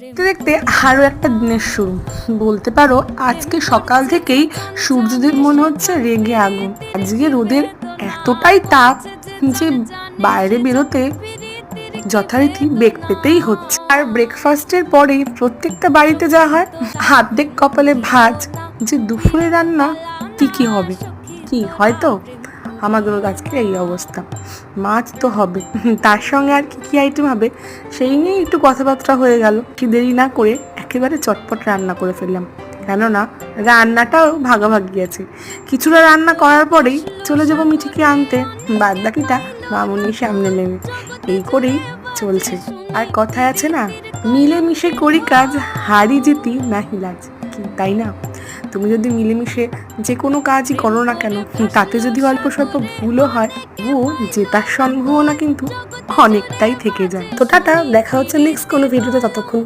দেখতে দেখতে আরো একটা দিনের শুরু বলতে পারো। আজকে সকাল থেকেই সূর্যদেব মনে হচ্ছে রেগে আগুন। আজকে রোদের এতটাই তাপ যে বাইরে বেরোতে যথারীতি বেগ পেতেই হচ্ছে। আর ব্রেকফাস্টের পরেই প্রত্যেকটা বাড়িতে যা হয়, অর্ধেক কপালে ভাঁজ যে দুপুরে রান্না কি হবে। কি হয়তো আমাদেরও আজকে এই অবস্থা। মাছ তো হবে, তার সঙ্গে আর কি আইটেম হবে সেই নিয়ে একটু কথাবার্তা হয়ে গেল। কি দেরি না করে একেবারে চটপট রান্না করে ফেললাম, কেননা রান্নাটাও ভাগাভাগি আছে। কিছুটা রান্না করার পরেই চলে যাবো মিঠিকে আনতে, বাদ বাকিটা মামুনির সামনে নেবে। এই করেই চলছে। আর কথায় আছে না, মিলেমিশে করি কাজ, হারি জিতি নাহি লাজ। কি তাই না? তুমি যদি মিলেমিশে যে কোনো কাজই করো না কেন, তাতে যদি অল্প স্বল্প ভুলও হয়, ও জেতার সম্ভাবনা কিন্তু অনেকটাই থেকে যায়। তো টাটা, দেখা হচ্ছে নেক্সট কোনো ভিডিওতে। ততক্ষণ